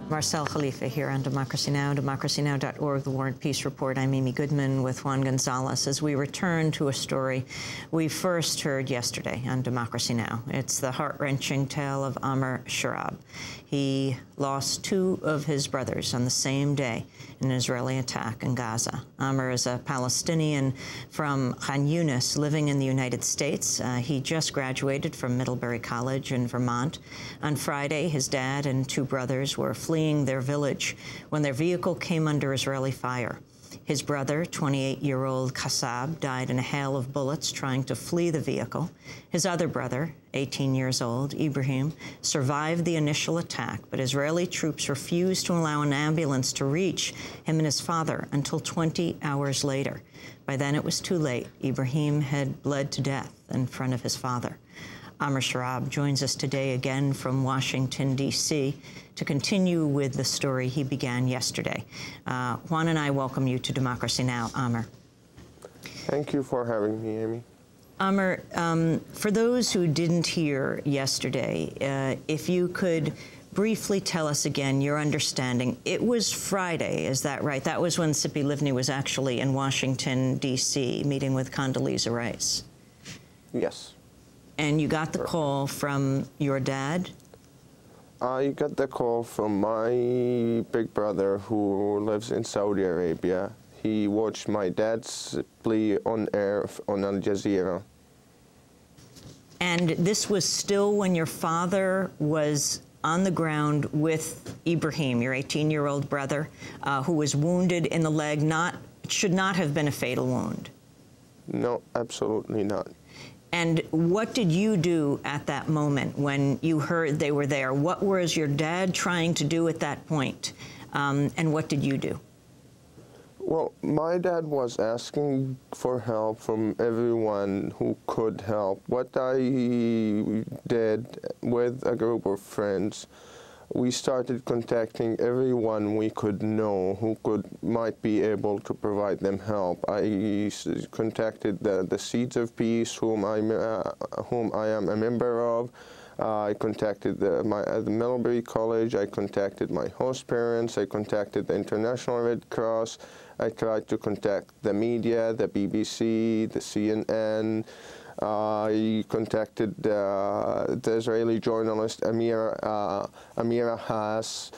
Marcel Khalifa here on Democracy Now!, democracynow.org, The War and Peace Report. I'm Amy Goodman with Juan Gonzalez as we return to a story we first heard yesterday on Democracy Now! It's the heart-wrenching tale of Amer Shurrab. He lost two of his brothers on the same day in an Israeli attack in Gaza. Amer is a Palestinian from Khan Yunis living in the United States. He just graduated from Middlebury College in Vermont. On Friday, his dad and two brothers were fleeing their village when their vehicle came under Israeli fire. His brother, 28-year-old Kassab, died in a hail of bullets trying to flee the vehicle. His other brother, 18 years old, Ibrahim, survived the initial attack, but Israeli troops refused to allow an ambulance to reach him and his father until 20 hours later. By then, it was too late. Ibrahim had bled to death in front of his father. Amer Shurrab joins us today again from Washington, D.C., to continue with the story he began yesterday. Juan and I welcome you to Democracy Now!, Amer. Thank you for having me, Amy. Amer, for those who didn't hear yesterday, if you could briefly tell us again your understanding. It was Friday, is that right? That was when Tzipi Livni was actually in Washington, D.C., meeting with Condoleezza Rice. Yes. And you got the call from your dad? I got the call from my big brother who lives in Saudi Arabia. He watched my dad's plea on air on Al Jazeera. And this was still when your father was on the ground with Ibrahim, your 18-year-old brother, who was wounded in the leg. Should not have been a fatal wound. No, absolutely not. And what did you do at that moment when you heard they were there? What was your dad trying to do at that point? And what did you do? Well, my dad was asking for help from everyone who could help. What I did with a group of friends, we started contacting everyone we could know who might be able to provide them help. I contacted the Seeds of Peace, whom I am a member of. I contacted the Middlebury College. I contacted my host parents. I contacted the International Red Cross. I tried to contact the media, the BBC, the CNN. I contacted the Israeli journalist Amira Haas,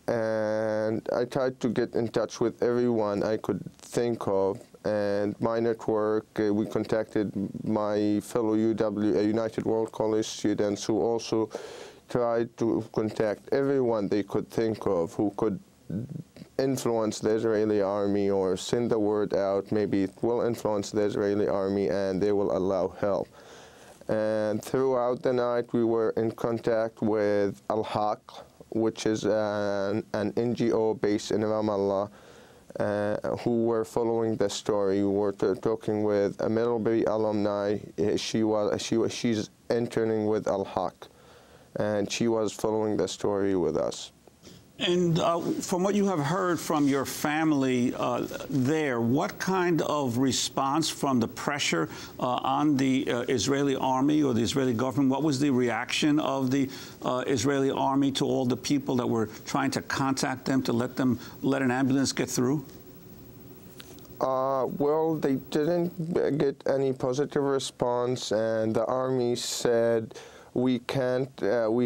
and I tried to get in touch with everyone I could think of. And my network, we contacted my fellow United World College students who also tried to contact everyone they could think of who could influence the Israeli army or send the word out. Maybe it will influence the Israeli army and they will allow help. And throughout the night, we were in contact with Al-Haq, which is an NGO based in Ramallah, who were following the story. We were talking with a Middlebury alumni. She's interning with Al-Haq, and she was following the story with us. And from what you have heard from your family there, what kind of response from the pressure on the Israeli army or the Israeli government? What was the reaction of the Israeli army to all the people that were trying to contact them to let an ambulance get through? Well, they didn't get any positive response, and the army said, we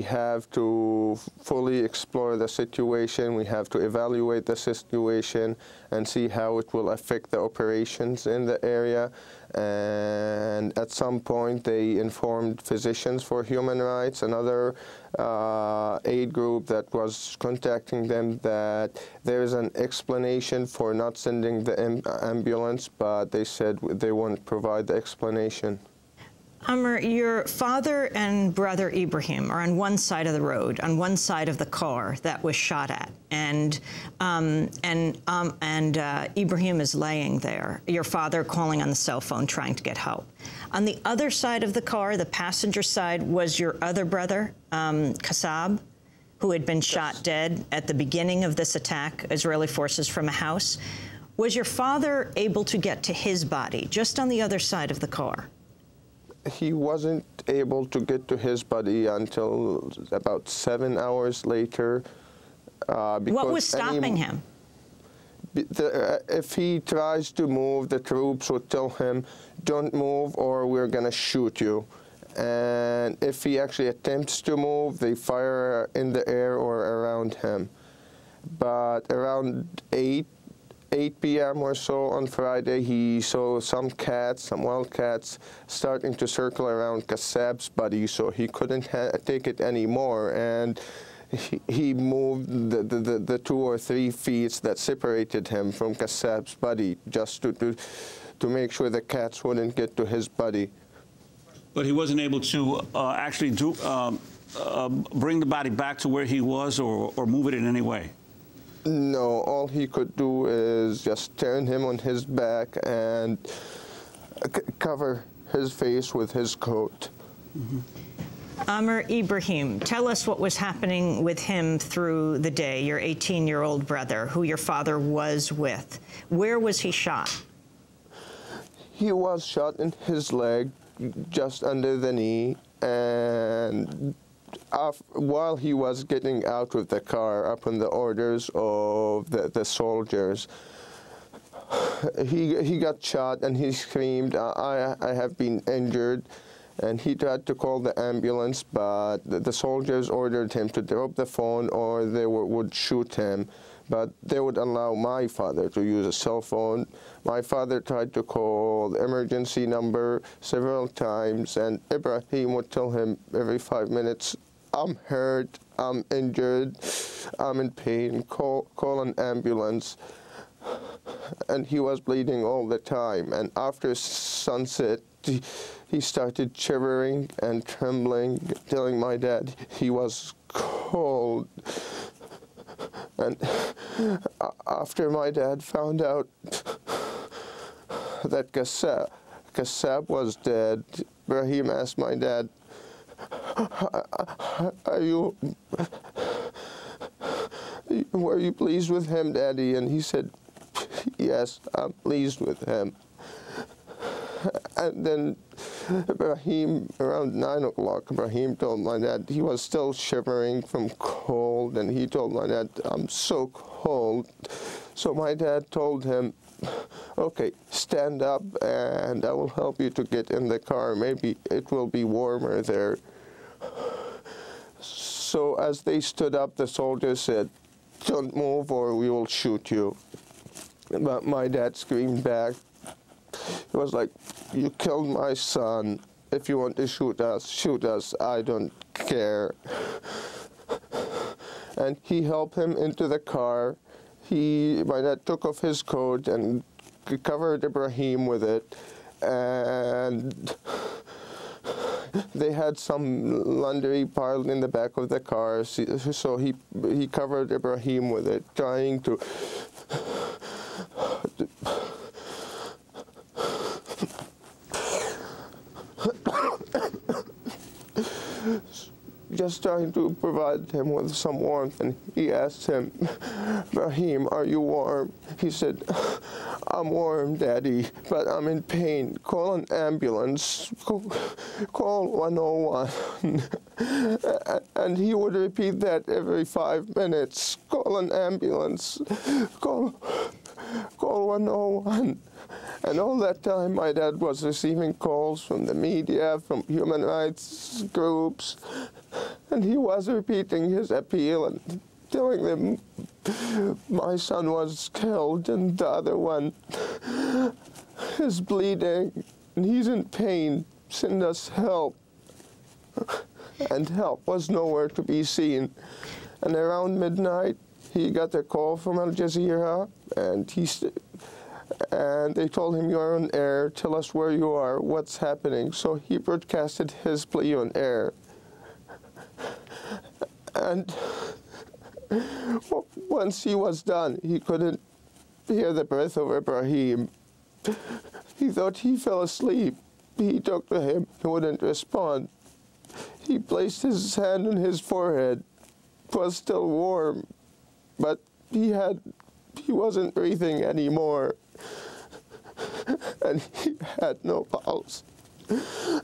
have to fully explore the situation. We have to evaluate the situation and see how it will affect the operations in the area. And at some point, they informed Physicians for Human Rights, another aid group that was contacting them, that there is an explanation for not sending the ambulance, but they said they won't provide the explanation. Amer, your father and brother Ibrahim are on one side of the road, on one side of the car that was shot at, and Ibrahim is laying there. Your father calling on the cell phone, trying to get help. On the other side of the car, the passenger side, was your other brother, Kassab, who had been shot dead at the beginning of this attack, Israeli forces from a house. Was your father able to get to his body, just on the other side of the car? he wasn't able to get to his buddy until about 7 hours later. What was stopping him? If he tries to move, the troops would tell him, don't move or we're going to shoot you. And if he actually attempts to move, they fire in the air or around him. But around 8 p.m. or so on Friday, he saw some cats, some wild cats, starting to circle around Kassab's buddy, so he couldn't take it anymore. And he moved the 2 or 3 feet that separated him from Kassab's buddy just to make sure the cats wouldn't get to his buddy. But he wasn't able to actually bring the body back to where he was or move it in any way? No, all he could do is just turn him on his back and cover his face with his coat. Mm-hmm. Amer Ibrahim, tell us what was happening with him through the day, your 18-year-old brother, who your father was with. Where was he shot? He was shot in his leg, just under the knee, and while he was getting out of the car upon the orders of the soldiers, he got shot and he screamed, I have been injured. And he tried to call the ambulance, but the soldiers ordered him to drop the phone or they would shoot him. But they would allow my father to use a cell phone. My father tried to call the emergency number several times, and Ibrahim would tell him every 5 minutes, I'm hurt, I'm injured, I'm in pain, call an ambulance. And he was bleeding all the time. And after sunset, he started shivering and trembling, telling my dad he was cold. And after my dad found out that Kassab was dead, Ibrahim asked my dad, were you pleased with him, Daddy? And he said, yes, I'm pleased with him. And then Ibrahim, around 9 o'clock, Ibrahim told my dad, he was still shivering from cold, and he told my dad, I'm so cold. So my dad told him, okay, stand up and I will help you to get in the car. Maybe it will be warmer there. So as they stood up, the soldiers said, don't move or we will shoot you. But my dad screamed back. It was like, you killed my son. If you want to shoot us, I don't care. And he helped him into the car. My dad took off his coat and covered Ibrahim with it. And they had some laundry piled in the back of the car, so he covered Ibrahim with it, trying to just trying to provide him with some warmth. And he asked him, Ibrahim, are you warm? He said, I'm warm, Daddy, but I'm in pain. Call an ambulance. Call 101. And he would repeat that every 5 minutes. Call an ambulance. Call 101. And all that time, my dad was receiving calls from the media, from human rights groups, and he was repeating his appeal and telling them, my son was killed and the other one is bleeding and he's in pain. Send us help. And help was nowhere to be seen. And around midnight, he got a call from Al Jazeera, and they told him, you're on air, tell us where you are, what's happening. So he broadcasted his plea on air. And once he was done, he couldn't hear the breath of Ibrahim. He thought he fell asleep. He talked to him, he wouldn't respond. He placed his hand on his forehead. It was still warm, but he wasn't breathing anymore. And he had no pulse.